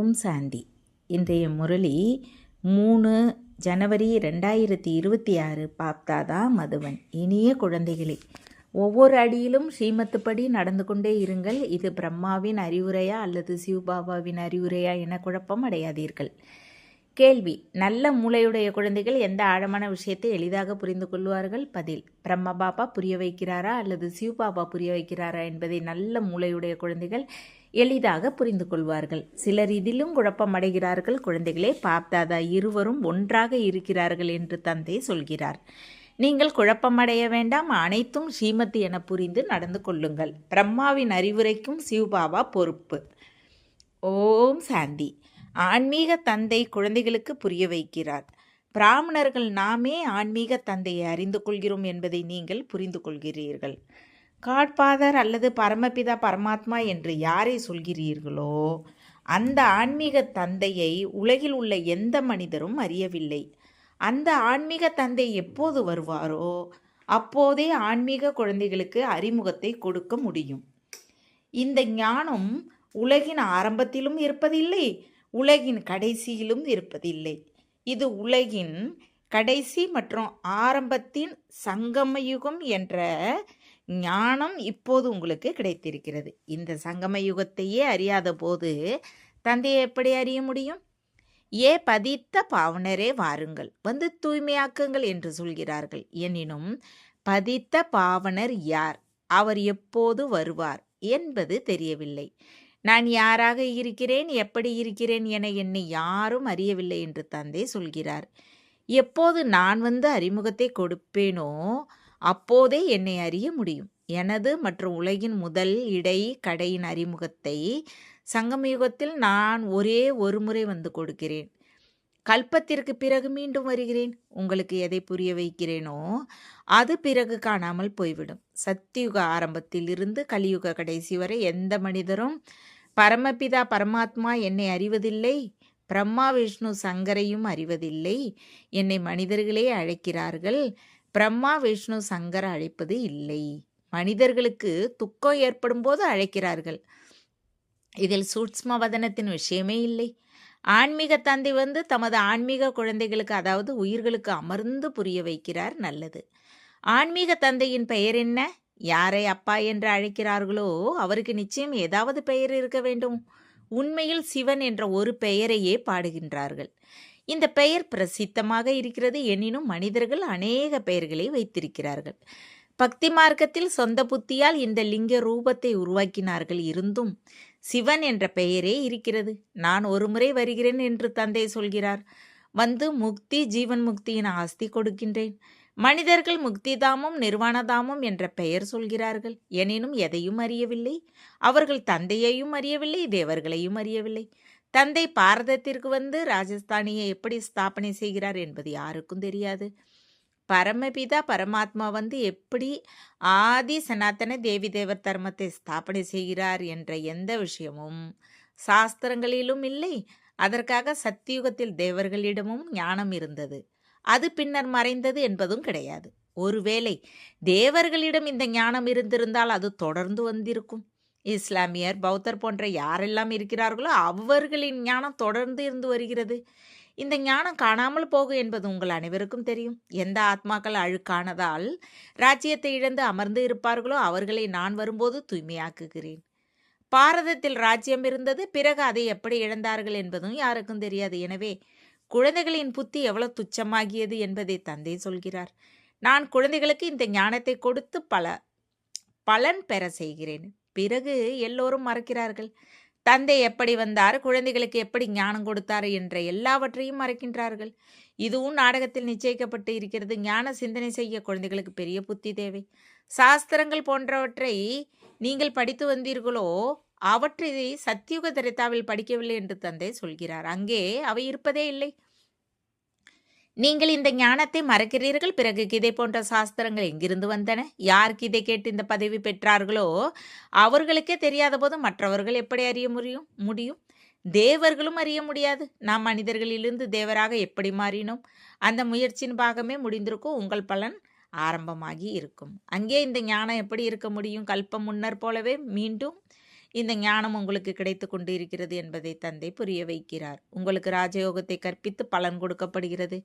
ஓம் சாந்தி. இன்றைய முரளி 3 ஜனவரி 2026. பாப்தாதா மதுவன். இனிய குழந்தைகளே, ஒவ்வொரு அடியிலும் ஸ்ரீமத்துப்படி நடந்து கொண்டே இருங்கள். இது பிரம்மாவின் அறிவுரையா அல்லது சிவபாபாவின் அறிவுரையா என குழப்பம் அடையாதீர்கள். கேள்வி: நல்ல மூளையுடைய குழந்தைகள் எந்த ஆழமான விஷயத்தை எளிதாக புரிந்து கொள்வார்கள்? பதில்: பிரம்ம பாபா புரிய வைக்கிறாரா அல்லது சிவபாபா புரிய வைக்கிறாரா என்பதை நல்ல மூளையுடைய குழந்தைகள் எளிதாக புரிந்து கொள்வார்கள். சிலர் இதிலும் குழப்பம் அடைகிறார்கள். குழந்தைகளே, பாப்தாதா இருவரும் ஒன்றாக இருக்கிறார்கள் என்று தந்தை சொல்கிறார். நீங்கள் குழப்பமடைய வேண்டாம். அனைத்தும் ஸ்ரீமத் என புரிந்து நடந்து கொள்ளுங்கள். பிரம்மாவின் அறிவுரைக்கும் சிவபாபா பொறுப்பு. ஓம் சாந்தி. ஆன்மீக தந்தை குழந்தைகளுக்கு புரிய வைக்கிறார். பிராமணர்கள் நாமே ஆன்மீக தந்தையை அறிந்து கொள்கிறோம் என்பதை நீங்கள் புரிந்து கொள்கிறீர்கள். காட்பாதர் அல்லது பரமபிதா பரமாத்மா என்று யாரை சொல்கிறீர்களோ அந்த ஆன்மீக தந்தையை உலகில் உள்ள எந்த மனிதரும் அறியவில்லை. அந்த ஆன்மீக தந்தை எப்போது வருவாரோ அப்போதே ஆன்மீக குழந்தைகளுக்கு அறிமுகத்தை கொடுக்க முடியும். இந்த ஞானம் உலகின் ஆரம்பத்திலும் இருப்பதில்லை, உலகின் கடைசியிலும் இருப்பதில்லை. இது உலகின் கடைசி மற்றும் ஆரம்பத்தின் சங்கமயுகம் என்ற ஞானம் இப்போது உங்களுக்கு கிடைத்திருக்கிறது. இந்த சங்கம யுகத்தையே அறியாத போது தந்தையை எப்படி அறிய முடியும்? ஏ பதித்த பாவனரே வாருங்கள், வந்து தூய்மையாக்குங்கள் என்று சொல்கிறார்கள். எனினும் பதித்த பாவனர் யார், அவர் எப்போது வருவார் என்பது தெரியவில்லை. நான் யாராக இருக்கிறேன், எப்படி இருக்கிறேன் என என்னை யாரும் அறியவில்லை என்று தந்தை சொல்கிறார். எப்போது நான் வந்து அறிமுகத்தை கொடுப்பேனோ அப்போதே என்னை அறிய முடியும். எனது மற்றும் உலகின் முதல் இடை கடையின் அறிமுகத்தை சங்கமயுகத்தில் நான் ஒரே ஒரு முறை வந்து கொடுக்கிறேன். கல்பத்திற்கு பிறகு மீண்டும் வருகிறேன். உங்களுக்கு எதை புரிய வைக்கிறேனோ அது பிறகு காணாமல் போய்விடும். சத்தியுக ஆரம்பத்தில் இருந்து கலியுக கடைசி வரை எந்த மனிதரும் பரமபிதா பரமாத்மா என்னை அறிவதில்லை, பிரம்மா விஷ்ணு சங்கரையும் அறிவதில்லை. என்னை மனிதர்களே அழைக்கிறார்கள், பிரம்மா விஷ்ணு சங்கர அழைப்பது இல்லை. மனிதர்களுக்கு துக்கம் ஏற்படும் போது அழைக்கிறார்கள். இதில் சூட்ச்ம வதனத்தின் விஷயமே இல்லை. ஆன்மீக தந்தை வந்து தமது ஆன்மீக குழந்தைகளுக்கு, அதாவது உயிர்களுக்கு அமர்ந்து புரிய வைக்கிறார். நல்லது. ஆன்மீக தந்தையின் பெயர் என்ன? யாரை அப்பா என்று அழைக்கிறார்களோ அவருக்கு நிச்சயம் ஏதாவது பெயர் இருக்க வேண்டும். உண்மையில் சிவன் என்ற ஒரு பெயரையே பாடுகின்றார்கள். இந்த பெயர் பிரசித்தமாக இருக்கிறது. எனினும் மனிதர்கள் அநேக பெயர்களை வைத்திருக்கிறார்கள். பக்தி மார்க்கத்தில் சொந்த புத்தியால் இந்த லிங்க ரூபத்தை உருவாக்கினார்கள். இருந்தும் சிவன் என்ற பெயரே இருக்கிறது. நான் ஒரு முறை வருகிறேன் என்று தந்தை சொல்கிறார். வந்து முக்தி ஜீவன் முக்தியின் ஆஸ்தி கொடுக்கின்றேன். மனிதர்கள் முக்திதாமம் நிர்வாணதாமம் என்ற பெயர் சொல்கிறார்கள். எனினும் எதையும் அறியவில்லை. அவர்கள் தந்தையையும் அறியவில்லை, தேவர்களையும் அறியவில்லை. தந்தை பாரதத்திற்கு வந்து ராஜஸ்தானியை எப்படி ஸ்தாபனை செய்கிறார் என்பது யாருக்கும் தெரியாது. பரமபிதா பரமாத்மா வந்து எப்படி ஆதி சனாத்தன தேவி தேவர் தர்மத்தை ஸ்தாபனை செய்கிறார் என்ற எந்த விஷயமும் சாஸ்திரங்களிலும் இல்லை. அதற்காக சத்தியுகத்தில் தேவர்களிடமும் ஞானம் இருந்தது, அது பின்னர் மறைந்தது என்பதும் கிடையாது. ஒருவேளை தேவர்களிடம் இந்த ஞானம் இருந்திருந்தால் அது தொடர்ந்து வந்திருக்கும். இஸ்லாமியர், பௌத்தர் போன்ற யாரெல்லாம் இருக்கிறார்களோ அவர்களின் ஞானம் தொடர்ந்து இருந்து வருகிறது. இந்த ஞானம் காணாமல் போகும் என்பது உங்கள் அனைவருக்கும் தெரியும். எந்த ஆத்மாக்கள் அழுக்கானதால் ராஜ்யத்தை இழந்து அமர்ந்து இருப்பார்களோ அவர்களை நான் வரும்போது தூய்மையாக்குகிறேன். பாரதத்தில் ராஜ்யம் இருந்தது, பிறகு அதை எப்படி இழந்தார்கள் என்பதும் யாருக்கும் தெரியாது. எனவே குழந்தைகளின் புத்தி எவ்வளவு துச்சமாகியது என்பதை தந்தை சொல்கிறார். நான் குழந்தைகளுக்கு இந்த ஞானத்தை கொடுத்து பலன் பெற செய்கிறேன். பிறகு எல்லோரும் மறக்கிறார்கள். தந்தை எப்படி வந்தார், குழந்தைகளுக்கு எப்படி ஞானம் கொடுத்தார் என்ற எல்லாவற்றையும் மறக்கின்றார்கள். இதுவும் நாடகத்தில் நிச்சயிக்கப்பட்டு இருக்கிறது. ஞான சிந்தனை செய்ய குழந்தைகளுக்கு பெரிய புத்தி தேவை. சாஸ்திரங்கள் போன்றவற்றை நீங்கள் படித்து வந்தீர்களோ அவற்றை சத்தியுக திரேதாவில் படிக்கவில்லை என்று தந்தை சொல்கிறார். அங்கே அவை இருப்பதே இல்லை. நீங்கள் இந்த ஞானத்தை மறக்கிறீர்கள். பிறகு கீதை போன்ற சாஸ்திரங்கள் எங்கிருந்து வந்தன? யார் கீதை கேட்டு இந்த பதவி பெற்றார்களோ அவர்களுக்கே தெரியாத போது மற்றவர்கள் எப்படி அறிய முடியும்? தேவர்களும் அறிய முடியாது. நாம் மனிதர்களிலிருந்து தேவராக எப்படி மாறினோம்? அந்த முயற்சியின் பாகமே முடிந்திருக்கும். உங்கள் பலன் ஆரம்பமாகி இருக்கும். அங்கே இந்த ஞானம் எப்படி இருக்க முடியும்? கல்பம் முன்னர் போலவே மீண்டும் இந்த ஞானம் உங்களுக்கு கிடைத்து கொண்டு இருக்கிறது என்பதை தந்தை புரிய வைக்கிறார். உங்களுக்கு ராஜயோகத்தை கற்பித்து பலன் கொடுக்கப்படுகிறது.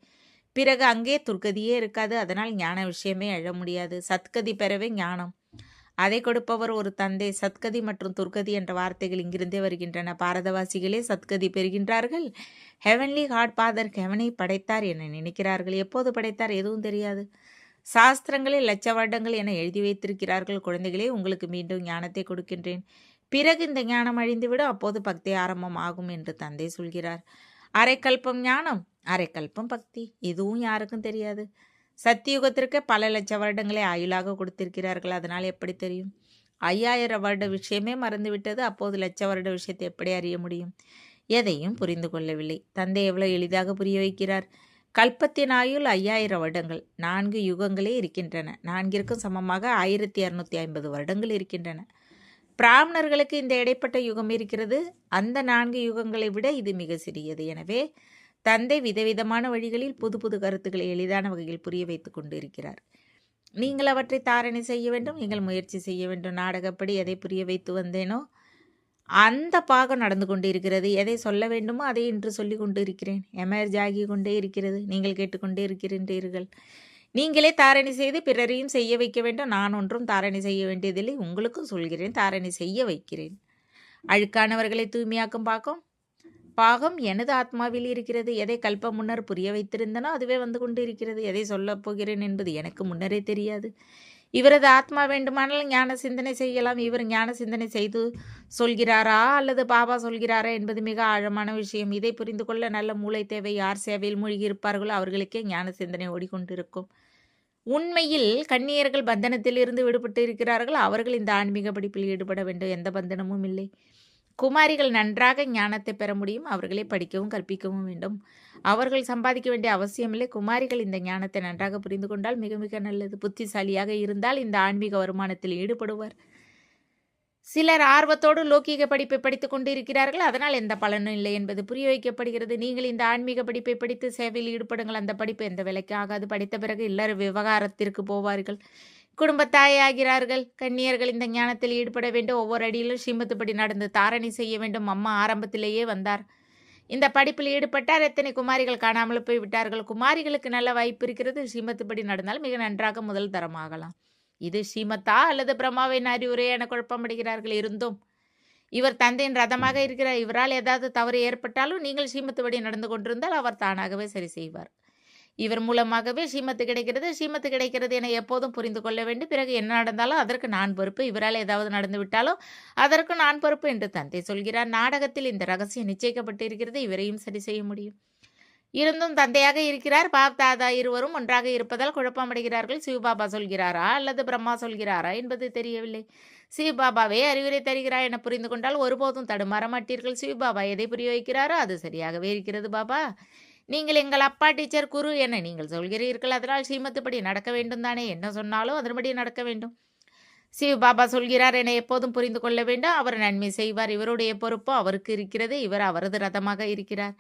பிறகு அங்கே துர்கதியே இருக்காது. அதனால் ஞான விஷயமே எழ முடியாது. சத்கதி பெறவே ஞானம். அதை கொடுப்பவர் ஒரு தந்தை. சத்கதி மற்றும் துர்கதி என்ற வார்த்தைகள் இங்கிருந்தே வருகின்றன. பாரதவாசிகளே சத்கதி பெறுகின்றார்கள். ஹெவன்லி காட் ஃபாதர் ஹெவனை படைத்தார் என நினைக்கிறார்கள். எப்போது படைத்தார் எதுவும் தெரியாது. சாஸ்திரங்களில் லட்ச வருடங்கள் என எழுதி வைத்திருக்கிறார்கள். குழந்தைகளே, உங்களுக்கு மீண்டும் ஞானத்தை கொடுக்கின்றேன். பிறகு இந்த ஞானம் அழிந்துவிடும். அப்போது பக்தி ஆரம்பம் ஆகும் என்று தந்தை சொல்கிறார். அரைக்கல்பம் ஞானம், அரைக்கல்பம் பக்தி. இதுவும் யாருக்கும் தெரியாது. சத்தியுகத்திற்கு பல லட்ச வருடங்களே ஆயுளாக கொடுத்திருக்கிறார்கள். அதனால் எப்படி தெரியும்? 5000 வருட விஷயமே மறந்துவிட்டது. அப்போது லட்ச வருட விஷயத்தை எப்படி அறிய முடியும்? எதையும் புரிந்து கொள்ளவில்லை. தந்தை எவ்வளவு எளிதாக புரிய வைக்கிறார். கல்பத்தின் ஆயுள் 5000 வருடங்கள். 4 யுகங்களே இருக்கின்றன. 4ற்கும் சமமாக 1250 வருடங்கள் இருக்கின்றன. பிராமணர்களுக்கு இந்த இடைப்பட்ட யுகம் இருக்கிறது. அந்த 4 யுகங்களை விட இது மிக சிறியது. எனவே தந்தை விதவிதமான வழிகளில் புது புது கருத்துக்களை எளிதான வகையில் புரிய வைத்து கொண்டு இருக்கிறார். நீங்கள் அவற்றை தாரணை செய்ய வேண்டும். நீங்கள் முயற்சி செய்ய வேண்டும். நாடகப்படி எதை புரிய வைத்து வந்தேனோ அந்த பாகம் நடந்து கொண்டு இருக்கிறது. எதை சொல்ல வேண்டுமோ அதை இன்று சொல்லி கொண்டு இருக்கிறேன். எமர்ஜ் ஆகி கொண்டே இருக்கிறது. நீங்கள் கேட்டுக்கொண்டே இருக்கின்றீர்கள். நீங்களே தாரணை செய்து பிறரையும் செய்ய வைக்க வேண்டும். நான் ஒன்றும் தாரணை செய்ய வேண்டியதில்லை. உங்களுக்கும் சொல்கிறேன், தாரணை செய்ய வைக்கிறேன். அழுக்கானவர்களை தூய்மையாக்கும் பாகம் எனது ஆத்மாவில் இருக்கிறது. எதை கல்பம் முன்னர் புரிய வைத்திருந்தனோ அதுவே வந்து கொண்டு இருக்கிறது. எதை சொல்லப் போகிறேன் என்பது எனக்கு முன்னரே தெரியாது. இவரது ஆத்மா வேண்டுமானால் ஞான சிந்தனை செய்யலாம். இவர் ஞான சிந்தனை செய்து சொல்கிறாரா அல்லது பாபா சொல்கிறாரா என்பது மிக ஆழமான விஷயம். இதை புரிந்து கொள்ள நல்ல மூளை தேவை. யார் சேவையில் மூழ்கி இருப்பார்களோ அவர்களுக்கே ஞான சிந்தனை ஓடிக்கொண்டிருக்கும். உண்மையில் கன்னியர்கள் பந்தனத்தில் இருந்து விடுபட்டு இருக்கிறார்கள். அவர்கள் இந்த ஆன்மீக படிப்பில் ஈடுபட வேண்டும். எந்த பந்தனமும் இல்லை. குமாரிகள் நன்றாக ஞானத்தை பெற முடியும். அவர்களே படிக்கவும் கற்பிக்கவும் வேண்டும். அவர்கள் சம்பாதிக்க வேண்டிய அவசியமில்லை. குமாரிகள் இந்த ஞானத்தை நன்றாக புரிந்து கொண்டால் மிக மிக நல்லது. புத்திசாலியாக இருந்தால் இந்த ஆன்மீக வருமானத்தில் ஈடுபடுவார். சிலர் ஆர்வத்தோடு லௌகீக படிப்பை படித்துக் கொண்டு இருக்கிறார்கள். அதனால் எந்த பலனும் இல்லை என்பது புரிய வைக்கப்படுகிறது. நீங்கள் இந்த ஆன்மீக படிப்பை படித்து சேவையில் ஈடுபடுங்கள். அந்த படிப்பு எந்த விலைக்கு ஆகாது. படித்த பிறகு இல்லற விவகாரத்திற்கு போவார்கள். குடும்பத்தாயாகிறார்கள். கன்னியர்கள் இந்த ஞானத்தில் ஈடுபட வேண்டும். ஒவ்வொரு அடியிலும் ஸ்ரீமத்துப்படி நடந்து தாரணை செய்ய வேண்டும். அம்மா ஆரம்பத்திலேயே வந்தார். இந்த படிப்பில் ஈடுபட்டார். எத்தனை குமாரிகள் காணாமல் போய்விட்டார்கள். குமாரிகளுக்கு நல்ல வாய்ப்பு இருக்கிறது. ஸ்ரீமத்துப்படி நடந்தால் மிக நன்றாக முதல் தரமாகலாம். இது ஸ்ரீமத்தா அல்லது பிரம்மாவின் அறிவுரை என குழப்பமடைகிறார்கள். இருந்தும் இவர் தந்தையின் ரதமாக இருக்கிறார். இவரால் ஏதாவது தவறு ஏற்பட்டாலும் நீங்கள் ஸ்ரீமத்துப்படி நடந்து கொண்டிருந்தால் அவர் தானாகவே சரி செய்வார். இவர் மூலமாகவே ஸ்ரீமத்து கிடைக்கிறது. ஸ்ரீமத்து கிடைக்கிறது என எப்போதும் புரிந்து கொள்ள வேண்டும். பிறகு என்ன நடந்தாலும் அதற்கு நான் பொறுப்பு. இவரால் ஏதாவது நடந்து விட்டாலும் அதற்கு நான் பொறுப்பு என்று தந்தை சொல்கிறார். நாடகத்தில் இந்த ரகசியம் நிச்சயிக்கப்பட்டு இருக்கிறது. இவரையும் சரி செய்ய முடியும். இருந்தும் தந்தையாக இருக்கிறார். பாப் தாதா இருவரும் ஒன்றாக இருப்பதால் குழப்பமடைகிறார்கள். சிவபாபா சொல்கிறாரா அல்லது பிரம்மா சொல்கிறாரா என்பது தெரியவில்லை. சிவபாபாவே அறிவுரை தருகிறார் என புரிந்து கொண்டால் ஒருபோதும் தடுமாற மாட்டீர்கள். சிவபாபா எதை புரிய வைக்கிறாரோ அது சரியாகவே இருக்கிறது. பாபா, நீங்கள் எங்கள் அப்பா டீச்சர் குரு என நீங்கள் சொல்கிறீர்கள். அதனால் ஸ்ரீமத்துப்படி நடக்க வேண்டும் தானே? என்ன சொன்னாலும் அதன்படி நடக்க வேண்டும். சிவபாபா சொல்கிறார் என எப்போதும் புரிந்து கொள்ள வேண்டும். அவர் நன்மை செய்வார். இவருடைய பொறுப்பும் அவருக்கு இருக்கிறது. இவர் அவரது ரதமாக இருக்கிறார்.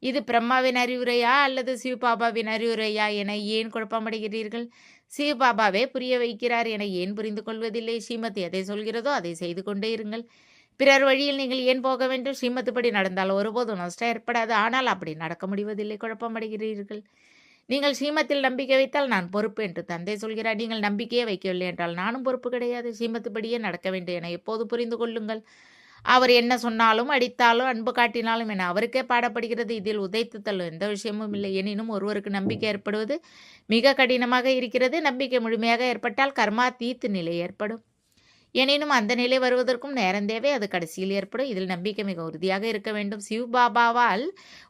இது பிரம்மாவின் அறிவுரையா அல்லது சிவபாபாவின் அறிவுரையா என ஏன் குழப்பமடைகிறீர்கள்? சிவபாபாவே புரிய வைக்கிறார் என ஏன் புரிந்து கொள்வதில்லை? ஸ்ரீமத் எதை சொல்கிறதோ அதை செய்து கொண்டே இருங்கள். பிறர் வழியில் நீங்கள் ஏன் போக வேண்டும்? ஸ்ரீமத்துப்படி நடந்தால் ஒருபோதும் நஷ்டம் ஏற்படாது. ஆனால் அப்படி நடக்க முடிவதில்லை. குழப்பமடைகிறீர்கள். நீங்கள் ஸ்ரீமத்தில் நம்பிக்கை வைத்தால் நான் பொறுப்பு என்று தந்தை சொல்கிறார். நீங்கள் நம்பிக்கையே வைக்கவில்லை என்றால் நானும் பொறுப்பு கிடையாது. ஸ்ரீமத்துப்படியே நடக்க வேண்டும் என எப்போது புரிந்து கொள்ளுங்கள். அவர் என்ன சொன்னாலும் அடித்தாலும் அன்பு காட்டினாலும் என அவருக்கே பாடப்படுகிறது. இதில் உதைத்து தள்ளும் எந்த விஷயமும் இல்லை. எனினும் ஒருவருக்கு நம்பிக்கை ஏற்படுவது மிக கடினமாக இருக்கிறது. நம்பிக்கை முழுமையாக ஏற்பட்டால் கர்மா தீத்து நிலை ஏற்படும். எனினும் அந்த நிலை வருவதற்கும் நேரம் தேவை. அது கடைசியில் ஏற்படும். இதில் நம்பிக்கை மிக உறுதியாக இருக்க வேண்டும். சிவபாபாவால்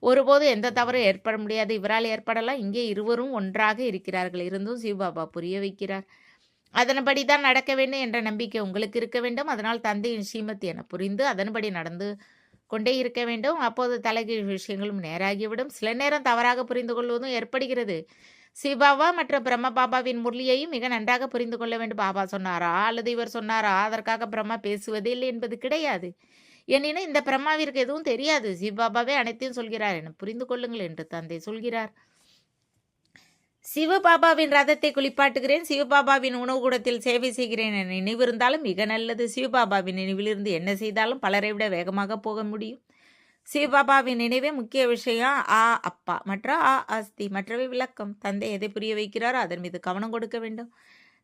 ஒருபோது எந்த தவறும் ஏற்பட முடியாது. இவரால் ஏற்படலாம். இங்கே இருவரும் ஒன்றாக இருக்கிறார்கள். இருந்தும் சிவபாபா புரிய வைக்கிறார். அதன்படி தான் நடக்க வேண்டும் என்ற நம்பிக்கை உங்களுக்கு இருக்க வேண்டும். அதனால் தந்தையின் ஸ்ரீமத் என புரிந்து அதன்படி நடந்து கொண்டே இருக்க வேண்டும். அப்போது தலைகீழ் விஷயங்களும் நேராகிவிடும். சில நேரம் தவறாக புரிந்து கொள்வதும் ஏற்படுகிறது. சிவபாபா மற்றும் பிரம்ம பாபாவின் முரளியையும் மிக நன்றாக புரிந்து கொள்ள வேண்டும். பாபா சொன்னாரா அல்லது இவர் சொன்னாரா அதற்காக பிரம்மா பேசுவதே இல்லை என்பது கிடையாது. எனினும் இந்த பிரம்மாவிற்கு எதுவும் தெரியாது. சிவபாபாவே அனைத்தையும் சொல்கிறார் என புரிந்து கொள்ளுங்கள் என்று தந்தை சொல்கிறார். சிவபாபாவின் ரதத்தை குளிப்பாட்டுகிறேன், சிவபாபாவின் உணவு கூடத்தில் சேவை செய்கிறேன் என நினைவு இருந்தாலும் மிக நல்லது. சிவபாபாவின் நினைவிலிருந்து என்ன செய்தாலும் பலரை விட வேகமாக போக முடியும். சிவபாபாவின் நினைவே முக்கிய விஷயம். அப்பா மற்ற அஸ்தி மற்றவை விளக்கம். தந்தை எதை புரிய வைக்கிறாரோ அதன் மீது கவனம் கொடுக்க வேண்டும்.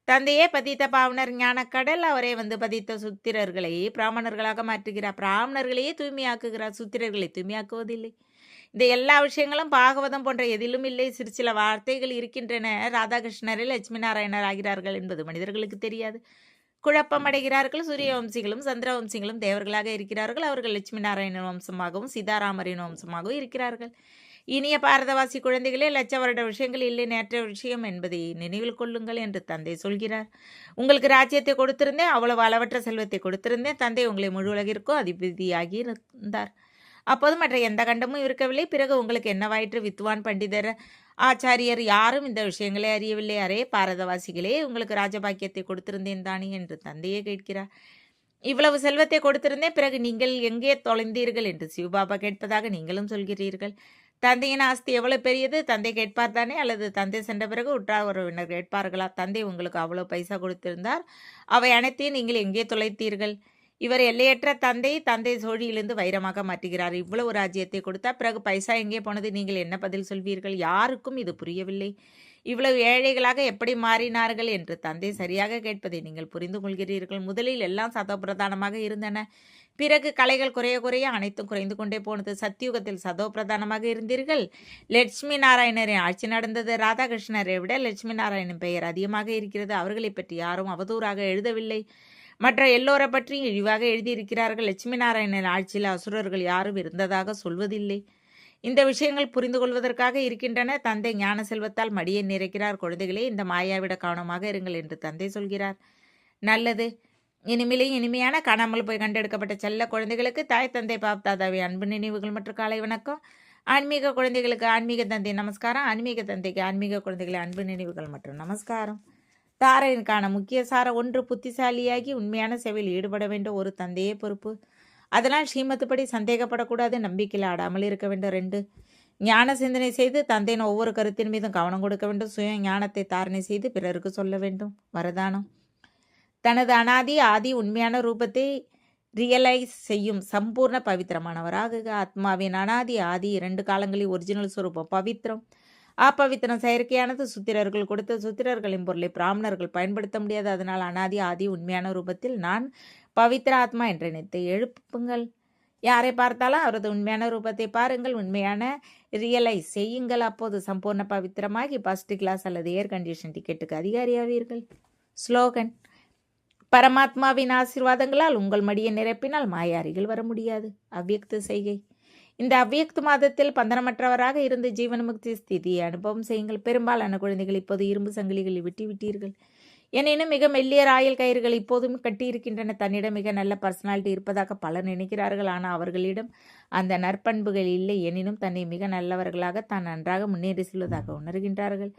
தந்தையே பதித்த பாவனர் ஞானக்கடல், அவரே பதித்த சுத்திரர்களை பிராமணர்களாக மாற்றுகிறார். பிராமணர்களையே தூய்மையாக்குகிறார், சுத்திரர்களை தூய்மையாக்குவதில்லை. இந்த எல்லா விஷயங்களும் பாகவதம் போன்ற எதிலும் இல்லை. சில வார்த்தைகள் இருக்கின்றன. ராதாகிருஷ்ணரை லட்சுமி நாராயணர் ஆகிறார்கள் என்பது மனிதர்களுக்கு தெரியாது. குழப்பமடைகிறார்கள். சூரிய வம்சிகளும் சந்திர வம்சிகளும் தேவர்களாக இருக்கிறார்கள். அவர்கள் லட்சுமி நாராயணன் வம்சமாகவும் சீதாராமரின் வம்சமாகவும் இருக்கிறார்கள். இனிய பாரதவாசி குழந்தைகளே, லட்ச வருட விஷயங்கள் இல்லை, நேற்ற விஷயம் என்பதை நினைவில் கொள்ளுங்கள் என்று தந்தை சொல்கிறார். உங்களுக்கு ராஜ்யத்தை கொடுத்திருந்தேன், அவ்வளவு அளவற்ற செல்வத்தை கொடுத்திருந்தேன். தந்தை உங்களை முழு உலகிற்கும் அதிபதியாகி இருந்தார். அப்போது மற்ற எந்த கண்டமும் இருக்கவில்லை. பிறகு உங்களுக்கு என்னவாயிற்று? வித்வான் பண்டிதர் ஆச்சாரியர் யாரும் இந்த விஷயங்களை அறியவில்லை. அரே பாரதவாசிகளே, உங்களுக்கு ராஜபாக்கியத்தை கொடுத்திருந்தேன் தானே என்று தந்தையே கேட்கிறார். இவ்வளவு செல்வத்தை கொடுத்திருந்தேன், பிறகு நீங்கள் எங்கே தொலைந்தீர்கள் என்று சிவபாபா கேட்பதாக நீங்களும் சொல்கிறீர்கள். தந்தையின் ஆஸ்தி எவ்வளவு பெரியது? தந்தை கேட்பார் தானே? அல்லது தந்தை சென்ற பிறகு உற்றார் உறவினர் கேட்பார்களா? தந்தை உங்களுக்கு அவ்வளவு பைசா கொடுத்திருந்தார், அவை அனைத்தையும் நீங்கள் எங்கே தொலைத்தீர்கள்? இவர் எல்லையற்ற தந்தை. தந்தை சோழியிலிருந்து வைரமாக மாற்றுகிறார். இவ்வளவு ராஜ்யத்தை கொடுத்தா பிறகு பைசா எங்கே போனது? நீங்கள் என்ன பதில் சொல்வீர்கள்? யாருக்கும் இது புரியவில்லை. இவ்வளவு ஏழைகளாக எப்படி மாறினார்கள் என்று தந்தை சரியாக கேட்பதை நீங்கள் புரிந்து கொள்கிறீர்கள். முதலில் எல்லாம் சதோபிரதானமாக இருந்தன. பிறகு கலைகள் குறைய குறைய அனைத்தும் குறைந்து கொண்டே போனது. சத்தியுகத்தில் சதோபிரதானமாக இருந்தீர்கள். லட்சுமி நாராயணரின் ஆட்சி நடந்தது. ராதாகிருஷ்ணரை விட லட்சுமி நாராயணன் பெயர் அதிகமாக இருக்கிறது. அவர்களை பற்றி யாரும் அவதூறாக எழுதவில்லை. மற்ற எல்லோரை பற்றியும் இழிவாக எழுதியிருக்கிறார்கள். லட்சுமி நாராயணன் ஆட்சியில் அசுரர்கள் யாரும் இருந்ததாக சொல்வதில்லை. இந்த விஷயங்கள் புரிந்து கொள்வதற்காக இருக்கின்றன. தந்தை ஞான செல்வத்தால் மடியை நிறைக்கிறார். குழந்தைகளே, இந்த மாயாவிட கவனமாக இருங்கள் என்று தந்தை சொல்கிறார். நல்லது. இனிமேலே இனிமையான காணாமல் போய் கண்டெடுக்கப்பட்ட செல்ல குழந்தைகளுக்கு தாய் தந்தை பாப்தாதாவை அன்பு நினைவுகள் மற்றும் காலை வணக்கம். ஆன்மீக குழந்தைகளுக்கு ஆன்மீக தந்தை நமஸ்காரம். ஆன்மீக தந்தைக்கு ஆன்மீக குழந்தைகளை அன்பு நினைவுகள் மற்றும் நமஸ்காரம். தாரையின்கான முக்கிய சாரம் 1. புத்திசாலியாகி உண்மையான சேவையில் ஈடுபட வேண்டும். ஒரு தந்தையே பொறுப்பு. அதனால் ஸ்ரீமத்துப்படி சந்தேகப்படக்கூடாது, நம்பிக்கையில் ஆடாமல் இருக்க வேண்டும். 2. ஞான சிந்தனை செய்து தந்தையின் ஒவ்வொரு கருத்தின் மீதும் கவனம் கொடுக்க வேண்டும். சுய ஞானத்தை தாரணை செய்து பிறருக்கு சொல்ல வேண்டும். வரதானம். தனது அனாதி ஆதி உண்மையான ரூபத்தை ரியலைஸ் செய்யும் சம்பூர்ண பவித்திரமானவராக. ஆத்மாவின் அனாதி ஆதி 2 காலங்களில் ஒரிஜினல் சுரூபம் பவித்திரம். அப்பவித்திரம் செயற்கையானது. சுத்திரர்கள் கொடுத்த சுத்திரர்களின் பொருளை பிராமணர்கள் பயன்படுத்த முடியாது. அதனால் அனாதி ஆதி உண்மையான ரூபத்தில் நான் பவித்திர ஆத்மா என்ற நினைத்து எழுப்புங்கள். யாரை பார்த்தாலும் அவரது உண்மையான ரூபத்தை பாருங்கள். உண்மையான ரியலைஸ் செய்யுங்கள். அப்போது சம்பூர்ண பவித்திரமாகி ஃபர்ஸ்ட் கிளாஸ் அல்லது ஏர் கண்டிஷன் டிக்கெட்டுக்கு அதிகாரியாவீர்கள். ஸ்லோகன். பரமாத்மாவின் ஆசீர்வாதங்களால் உங்கள் மடியை நிரப்பினால் மாய அருகில் வர முடியாது. அவ்வியக்த செய்கை. இந்த அவ்வியக்த மாதத்தில் பந்தனமற்றவராக இருந்து ஜீவன்முக்தி ஸ்திதியை அனுபவம் செய்யுங்கள். பெரும்பாலான குழந்தைகள் இப்போது இரும்பு சங்கிலிகளில் விட்டீர்கள். எனினும் மிக மெல்லிய ராயல் கயிறுகள் இப்போதும் கட்டியிருக்கின்றன. தன்னிடம் மிக நல்ல பர்சனாலிட்டி இருப்பதாக பலர் நினைக்கிறார்கள். ஆனால் அவர்களிடம் அந்த நற்பண்புகள் இல்லை. எனினும் தன்னை மிக நல்லவர்களாக தான் நன்றாக முன்னேறி செல்வதாக உணர்கின்றார்கள்.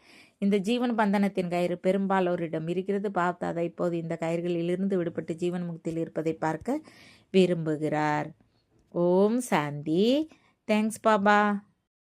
இந்த ஜீவன் பந்தனத்தின் கயிறு பெரும்பாலோரிடம் இருக்கிறது. பாப்தாதா இப்போது இந்த கயிறுகளிலிருந்து விடுபட்டு ஜீவன் முக்தியில் இருப்பதை பார்க்க விரும்புகிறார். ஓம் சாந்தி. தேங்க்ஸ் பாபா.